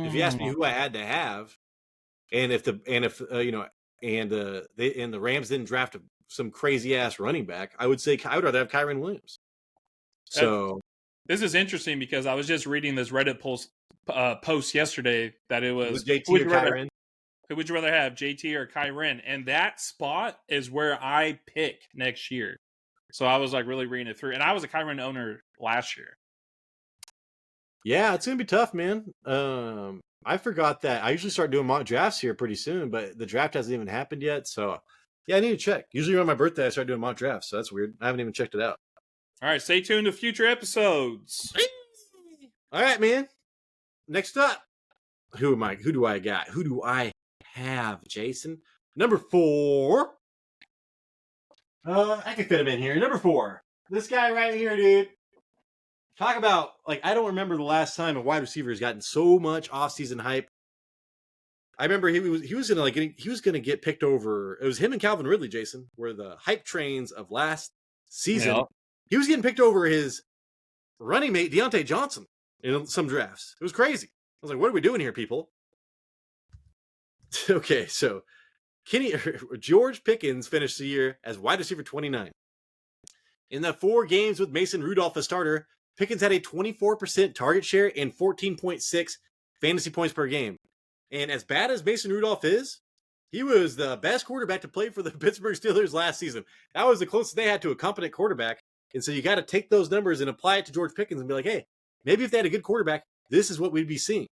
if you ask me Oh. who I had to have, and if the Rams didn't draft some crazy ass running back, I would say I would rather have Kyren Williams. So This is interesting because I was just reading this Reddit post yesterday that it was JT or Kyren? who would you rather have, JT or Kyren? And that spot is where I pick next year. So I was like really reading it through, and I was a Kyren owner last year. Yeah, it's gonna be tough, man. I forgot that I usually start doing mock drafts here pretty soon, but the draft hasn't even happened yet. So yeah, I need to check. Usually on my birthday, I start doing mock drafts, so that's weird. I haven't even checked it out. All right, stay tuned to future episodes. All right, man. Next up, who am I? Who do I got? Who do I have, Jason? Number 4. I can fit him in here. Number 4. This guy right here, dude. Talk about, like, I don't remember the last time a wide receiver has gotten so much offseason hype. I remember he was gonna get picked over. It was him and Calvin Ridley, Jason, were the hype trains of last season. Yeah. He was getting picked over his running mate Deontay Johnson in some drafts. It was crazy. I was like, what are we doing here, people? Okay, so George Pickens finished the year as wide receiver 29. In the 4 games with Mason Rudolph as starter, Pickens had a 24% target share and 14.6 fantasy points per game. And as bad as Mason Rudolph is, he was the best quarterback to play for the Pittsburgh Steelers last season. That was the closest they had to a competent quarterback. And so you got to take those numbers and apply it to George Pickens and be like, hey, maybe if they had a good quarterback, this is what we'd be seeing.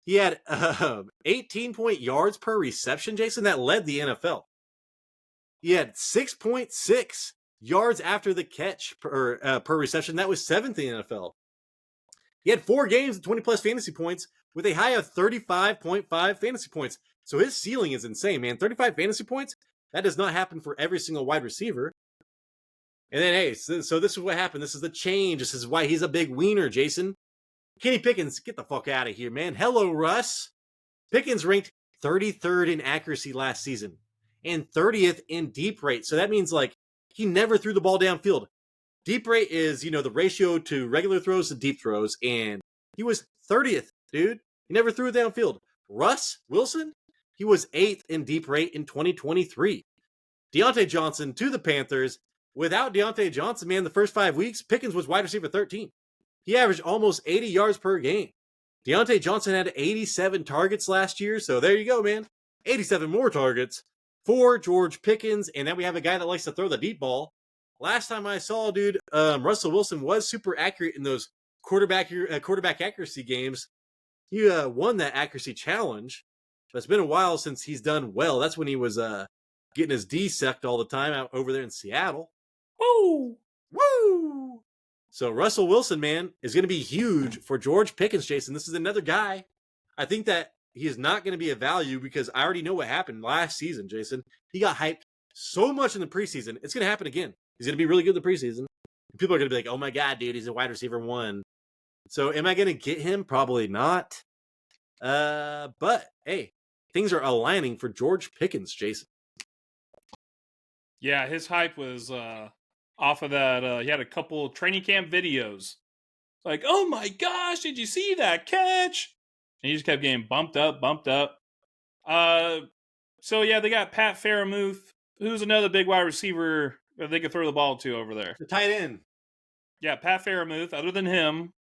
He had 18 yards per reception, Jason. That led the NFL. He had 6.6 yards after the catch per reception. That was 7th in the NFL. He had 4 games of 20-plus fantasy points with a high of 35.5 fantasy points. So his ceiling is insane, man. 35 fantasy points? That does not happen for every single wide receiver. And then, hey, so this is what happened. This is the change. This is why he's a big wiener, Jason. Kenny Pickens, get the fuck out of here, man. Hello, Russ. Pickens ranked 33rd in accuracy last season and 30th in deep rate. So that means, like, he never threw the ball downfield. Deep rate is, the ratio to regular throws to deep throws, and he was 30th, dude. He never threw it downfield. Russ Wilson, he was 8th in deep rate in 2023. Deontay Johnson to the Panthers. Without Deontay Johnson, man, the first 5 weeks, Pickens was wide receiver 13. He averaged almost 80 yards per game. Deontay Johnson had 87 targets last year, so there you go, man. 87 more targets for George Pickens, and then we have a guy that likes to throw the deep ball. Last time I saw, dude, Russell Wilson was super accurate in those quarterback accuracy games. He won that accuracy challenge, but it's been a while since he's done well. That's when he was getting his D sucked all the time out over there in Seattle. Woo! Woo! So Russell Wilson, man, is going to be huge for George Pickens, Jason. This is another guy. I think that he is not going to be a value because I already know what happened last season, Jason. He got hyped so much in the preseason. It's going to happen again. He's going to be really good in the preseason. People are going to be like, oh my God, dude, he's a wide receiver 1. So am I going to get him? Probably not. But, hey, things are aligning for George Pickens, Jason. Yeah, his hype was off of that. He had a couple training camp videos. Like, oh my gosh, did you see that catch? And he just kept getting bumped up. So, yeah, they got Pat Freiermuth, who's another big wide receiver that they could throw the ball to over there. The tight end. Yeah, Pat Freiermuth, other than him.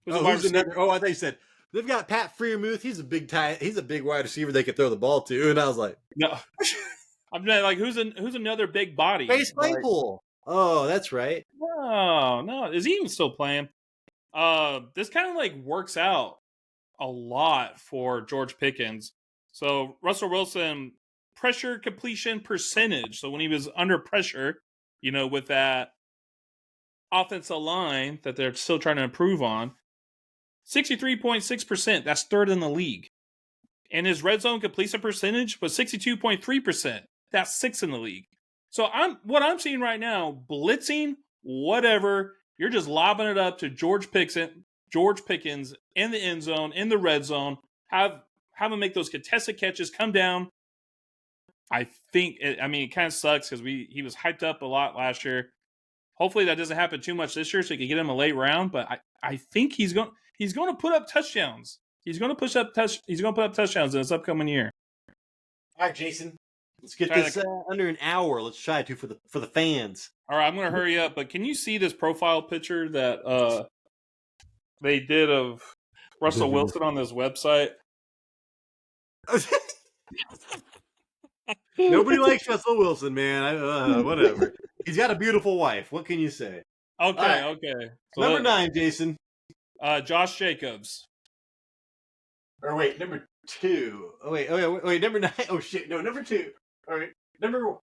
Who's another? Oh, I thought you said they've got Pat Freiermuth. He's a big wide receiver they could throw the ball to. And I was like, no. I'm not like, who's another big body? Chase Claypool. Oh, that's right. No. Is he even still playing? This kind of like works out a lot for George Pickens. So Russell Wilson, pressure completion percentage. So when he was under pressure, with that offensive line that they're still trying to improve on, 63.6%. That's 3rd in the league. And his red zone completion percentage was 62.3%. That's 6th in the league. So what I'm seeing right now, blitzing, whatever, you're just lobbing it up to George Pickens in the end zone, in the red zone, have him make those contested catches, come down, I think it kind of sucks because he was hyped up a lot last year. Hopefully that doesn't happen too much this year, so you can get him a late round. But I think he's going to put up touchdowns. He's going to put up touchdowns in this upcoming year. All right, Jason, let's get this under an hour. Let's try to for the fans. All right, I'm going to hurry up. But can you see this profile picture that they did of Russell Wilson on this website? Nobody likes Russell Wilson, man. Whatever. He's got a beautiful wife. What can you say? Okay, right. okay. So number 9, Jason. Josh Jacobs. Or wait, number 2. Oh wait, number 9. Oh shit, no, number 2. All right, number 1.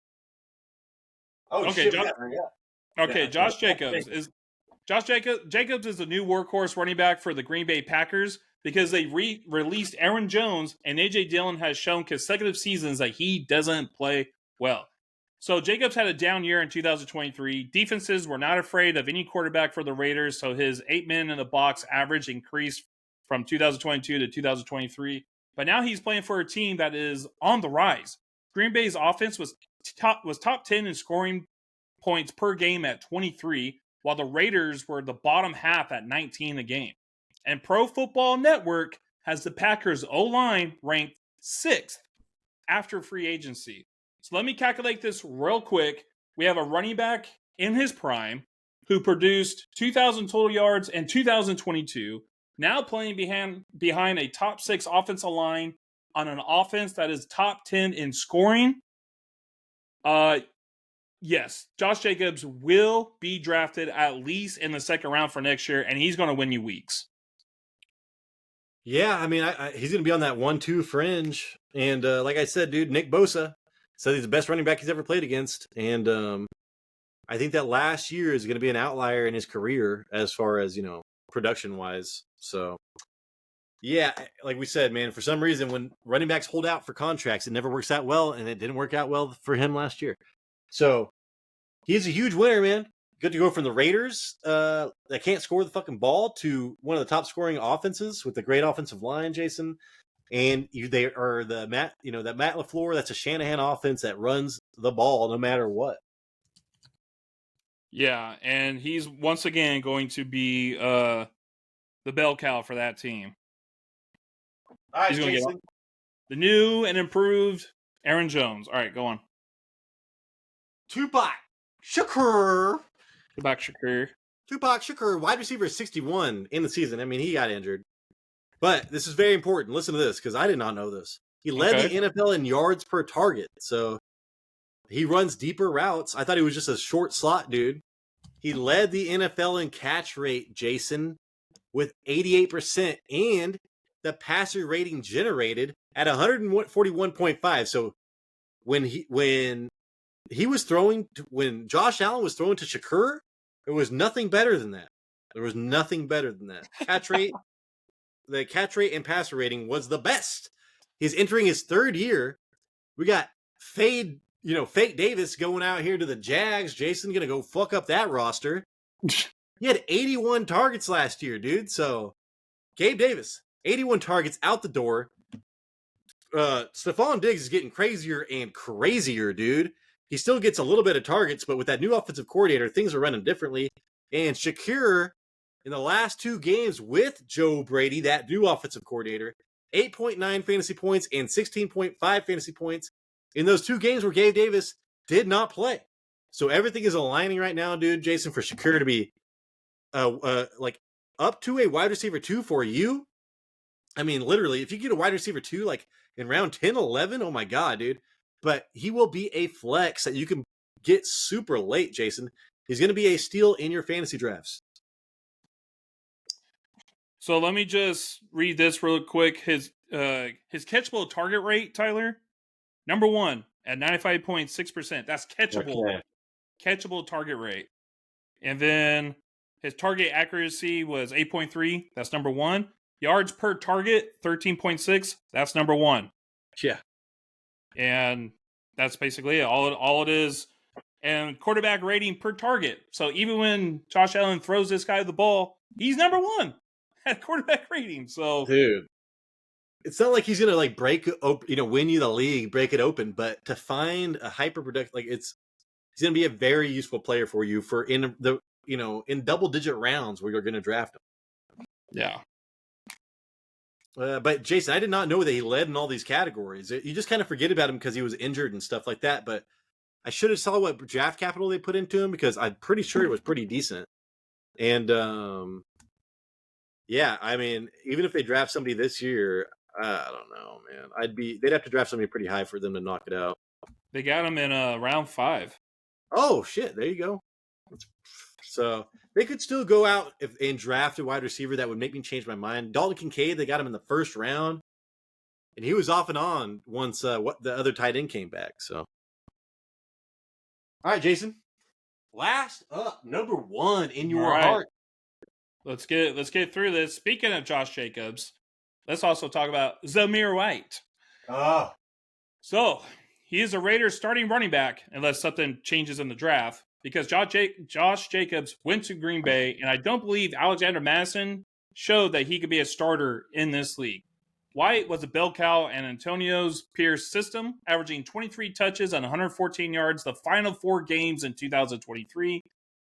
Oh okay, shit. Josh Jacobs Jacobs is the new workhorse running back for the Green Bay Packers because they released Aaron Jones, and A.J. Dillon has shown consecutive seasons that he doesn't play well. So Jacobs had a down year in 2023. Defenses were not afraid of any quarterback for the Raiders, so his 8-men in the box average increased from 2022 to 2023. But now he's playing for a team that is on the rise. Green Bay's offense was top 10 in scoring points per game at 23, while the Raiders were the bottom half at 19 a game. And Pro Football Network has the Packers O-line ranked 6th after free agency. So let me calculate this real quick. We have a running back in his prime who produced 2,000 total yards in 2022, now playing behind a top 6 offensive line on an offense that is top 10 in scoring. Yes, Josh Jacobs will be drafted at least in the second round for next year, and he's going to win you weeks. Yeah, I mean, he's going to be on that 1-2 fringe. And like I said, dude, Nick Bosa said he's the best running back he's ever played against. And I think that last year is going to be an outlier in his career as far as, production-wise. So, yeah, like we said, man, for some reason, when running backs hold out for contracts, it never works out well, and it didn't work out well for him last year. So, he's a huge winner, man. Good to go from the Raiders that can't score the fucking ball to one of the top scoring offenses with a great offensive line, Jason. And they are that Matt LaFleur, that's a Shanahan offense that runs the ball no matter what. Yeah, and he's once again going to be the bell cow for that team. All right, he's going to Jason. get the new and improved Aaron Jones. All right, go on. Tupac Shakir. Tupac Shakir, wide receiver 61 in the season. I mean, he got injured. But this is very important. Listen to this, because I did not know this. He led the NFL in yards per target. So he runs deeper routes. I thought he was just a short slot dude. He led the NFL in catch rate, Jason, with 88%. And the passer rating generated at 141.5. So when Josh Allen was throwing to Shakir, there was nothing better than that. Catch rate, the catch rate and passer rating was the best. He's entering his 3rd year. We got Fake Davis going out here to the Jags. Jason gonna go fuck up that roster. He had 81 targets last year, dude. So Gabe Davis, 81 targets out the door. Stephon Diggs is getting crazier and crazier, dude. He still gets a little bit of targets, but with that new offensive coordinator, things are running differently. And Shakir, in the last 2 games with Joe Brady, that new offensive coordinator, 8.9 fantasy points and 16.5 fantasy points in those 2 games where Gabe Davis did not play. So everything is aligning right now, dude, Jason, for Shakir to be like up to a wide receiver 2 for you. I mean, literally, if you get a wide receiver 2 like in round 10, 11, oh my God, dude. But he will be a flex that you can get super late, Jason. He's going to be a steal in your fantasy drafts. So let me just read this real quick. His catchable target rate, Tyler, number 1 at 95.6%. That's catchable. Okay. Catchable target rate. And then his target accuracy was 8.3. That's number 1. Yards per target, 13.6. That's number 1. Yeah. And that's basically it. All it is. And quarterback rating per target. So even when Josh Allen throws this guy the ball, he's number 1 at quarterback rating. So, dude, it's not like he's gonna like break open, win you the league, break it open. But to find a hyper productive, like he's gonna be a very useful player for you for in the in double digit rounds where you're gonna draft him. Yeah. But Jason, I did not know that he led in all these categories. You just kind of forget about him because he was injured and stuff like that. But I should have saw what draft capital they put into him because I'm pretty sure it was pretty decent. And yeah, I mean, even if they draft somebody this year, I don't know, man. They'd have to draft somebody pretty high for them to knock it out. They got him in round 5. Oh shit! There you go. So they could still go out and draft a wide receiver that would make me change my mind. Dalton Kincaid, they got him in the first round, and he was off and on once what the other tight end came back. So, all right, Jason. Last up, number 1 in your heart. Let's get through this. Speaking of Josh Jacobs, let's also talk about Zamir White. Oh. So he is a Raiders starting running back unless something changes in the draft because Josh Jacobs went to Green Bay, and I don't believe Alexander Madison showed that he could be a starter in this league. White was a bell cow in Antonio Pierce's system, averaging 23 touches and 114 yards the final 4 games in 2023.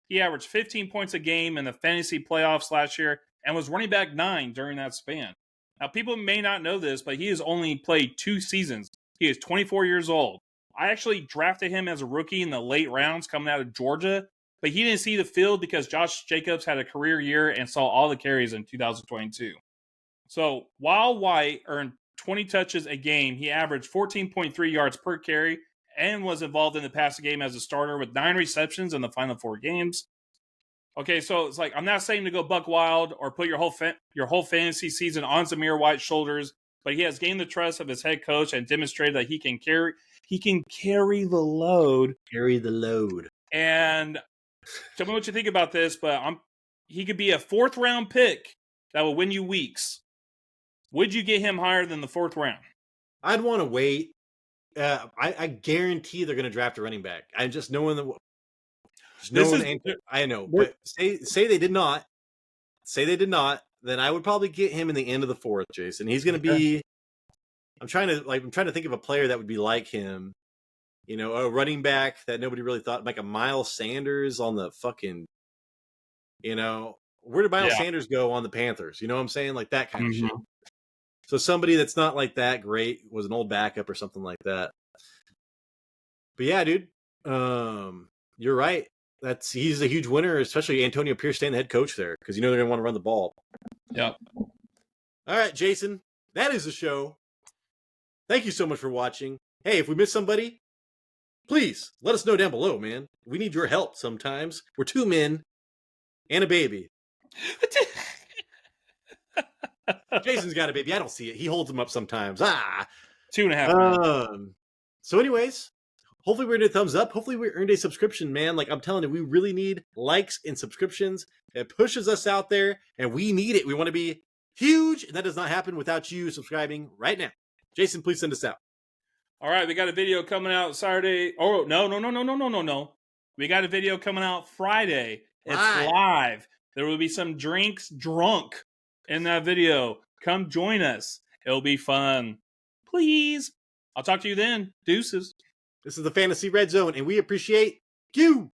He averaged 15 points a game in the fantasy playoffs last year and was running back 9 during that span. Now, people may not know this, but he has only played 2 seasons. He is 24 years old. I actually drafted him as a rookie in the late rounds coming out of Georgia, but he didn't see the field because Josh Jacobs had a career year and saw all the carries in 2022. So while White earned 20 touches a game, he averaged 14.3 yards per carry and was involved in the passing game as a starter with 9 receptions in the final 4 games. Okay, so it's like I'm not saying to go buck wild or put your whole fantasy season on Zamir White's shoulders, but he has gained the trust of his head coach and demonstrated that he can carry the load. Carry the load. And tell me what you think about this, but he could be a 4th round pick that will win you weeks. Would you get him higher than the 4th round? I'd want to wait. I guarantee they're going to draft a running back. I'm just knowing that. I know, but say they did not. Say they did not. Then I would probably get him in the end of the 4th, Jason. He's going to be. I'm trying to think of a player that would be like him. A running back that nobody really thought, like a Miles Sanders on the fucking. Where did Miles Sanders go on the Panthers? You know what I'm saying? Like that kind of shit. So somebody that's not like that great, was an old backup or something like that. But yeah, dude, you're right. He's a huge winner, especially Antonio Pierce staying the head coach there because they're going to want to run the ball. Yep. All right, Jason, that is the show. Thank you so much for watching. Hey, if we missed somebody, please let us know down below, man. We need your help sometimes. We're 2 men and a baby. Jason's got a baby. I don't see it. He holds them up sometimes. 2.5. So anyways, hopefully we earned a thumbs up. Hopefully we earned a subscription, man. Like I'm telling you, we really need likes and subscriptions. It pushes us out there, and we need it. We want to be huge, and that does not happen without you subscribing right now. Jason, please send us out. All right, we got a video coming out Saturday. Oh, no. We got a video coming out Friday. It's live. There will be some drinks drunk in that video. Come join us. It'll be fun. Please. I'll talk to you then. Deuces. This is the Fantasy Red Zone, and we appreciate you.